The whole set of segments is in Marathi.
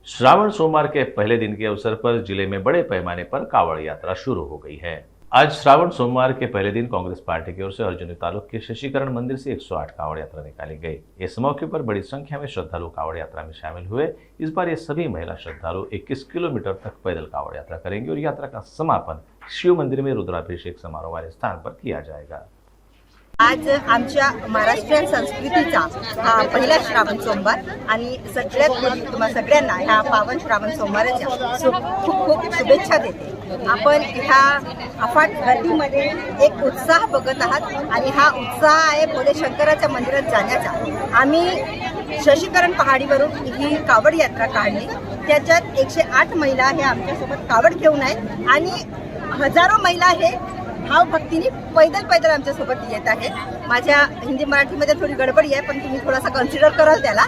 श्रावण सोमवार के पहले दिन के अवसर पर जिले में बड़े पैमाने पर कावड़ यात्रा शुरू हो गई है। आज श्रावण सोमवार के पहले दिन कांग्रेस पार्टी की ओर से अर्जुनी तालुक के शशिकरण मंदिर से 108 कावड़ यात्रा निकाली गई। इस मौके पर बड़ी संख्या में श्रद्धालु कावड़ यात्रा में शामिल हुए। इस बार ये सभी महिला श्रद्धालु 21 किलोमीटर तक पैदल कावड़ यात्रा करेंगे और यात्रा का समापन शिव मंदिर में रुद्राभिषेक समारोह वाले स्थान पर किया जाएगा। आज आमच्या महाराष्ट्रीयन संस्कृतीचा हा पहिला श्रावण सोमवार आणि सगळ्यात तुम्हा सगळ्यांना ह्या पावन श्रावण सोमवाराच्या खूप खूप शुभेच्छा देते। आपण ह्या अफाट गर्दीमध्ये एक उत्साह बघत आहात आणि हा उत्साह आहे भोले शंकराच्या मंदिरात जाण्याचा। आम्ही शशिकरण पहाडीवरून ही कावड यात्रा काढली, त्याच्यात 108 महिला हे आमच्यासोबत कावड घेऊन आहेत आणि हजारो महिला हे भावभक्तीने पैदल आमच्या सोबत येत आहे। माझ्या हिंदी मराठीमध्ये थोडी गडबडी आहे, पण तुम्ही थोडासा कन्सिडर कराल त्याला।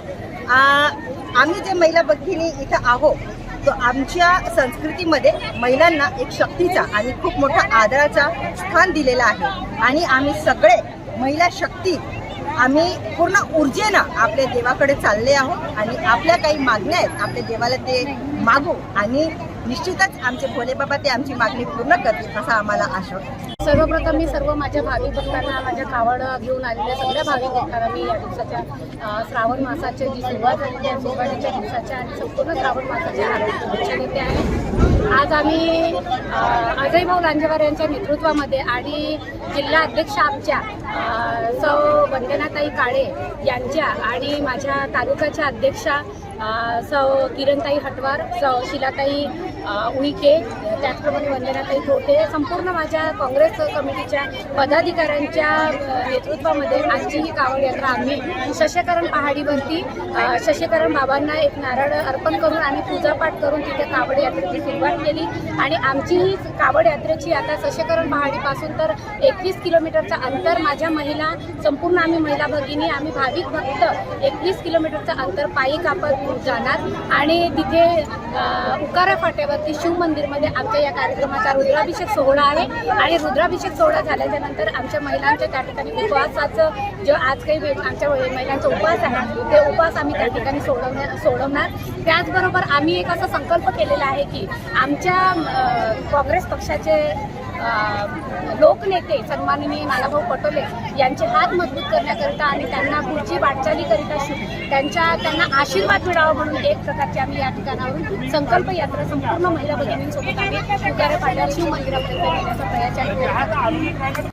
आम्ही जे महिला भगिनी इथं आहोत, तो आमच्या संस्कृतीमध्ये महिलांना एक शक्तीचा आणि खूप मोठा आदराचा स्थान दिलेला आहे आणि आम्ही सगळे महिला शक्ती आम्ही पूर्ण ऊर्जेनं आपल्या देवाकडे चालले आहोत आणि आपल्या काही मागण्या आहेत आपल्या देवाला ते मागू आणि निश्चितच आमचे भोले बाबा ते आमची मागणी पूर्ण करतील असा आम्हाला आशा आहे। सर्वप्रथम मी सर्व माझ्या भाविक भक्तांना, माझ्या कावड घेऊन आलेल्या सगळ्या भाविक भक्तांना मी या दिवसाच्या श्रावण मासाची जी सुरुवात झाली त्या सुरुवातीच्या दिवसाच्या आणि संपूर्ण श्रावण मासाच्या हार्दिक शुभेच्छा देते आहे। आज आम्ही अजय भाऊ लांजेवार यांच्या नेतृत्वामध्ये आणि जिल्हा अध्यक्ष आमच्या सौ वंदनाताई काळे यांच्या आणि माझ्या तालुक्याच्या अध्यक्षा सौ किरणताई हटवार, सौ शिलाताई उईके, त्याचप्रमाणे वंदनाताई थोटे, संपूर्ण माझ्या काँग्रेस कमिटीच्या पदाधिकाऱ्यांच्या नेतृत्वामध्ये आजची ही कावड यात्रा आम्ही शशिकरण पहाडीवरती शशिकरण बाबांना एक नारळ अर्पण करून आणि पूजापाठ करून तिथे कावड यात्रेची सुरुवात केली आणि आमची ही कावड यात्रेची आता शशिकरण पहाडीपासून तर 21 किलोमीटरचा अंतर माझ्या महिला संपूर्ण आम्ही महिला भगिनी आम्ही भाविक भक्त 21 किलोमीटरचं अंतर पायी कापत जाणार आणि तिथे उकारा फाट्यावरती शिव मंदिरमध्ये आमच्या या कार्यक्रमाचा रुद्राभिषेक सोहळा आहे आणि रुद्राभिषेक सोहळा झाल्याच्या नंतर आमच्या महिलांच्या त्या ठिकाणी उपवासाचं जो आज काही आमच्या महिलांचा उपवास आहे ते उपवास आम्ही त्या ठिकाणी सोडवणार। त्याचबरोबर आम्ही एक असा संकल्प केलेला आहे की आमच्या काँग्रेस पक्षाचे लोकनेते सन्माननीय नानाभाऊ पटोले यांचे हात मजबूत करण्याकरिता आणि त्यांना पुढची वाटचालीकरिता त्यांना आशीर्वाद मिळावा म्हणून एक प्रकारची आम्ही या ठिकाणावरून संकल्प यात्रा संपूर्ण महिला भगिनींसोबत आम्ही उकारा फाट्यावर शिव मंदिरापर्यंत नेण्याचा प्रयत्न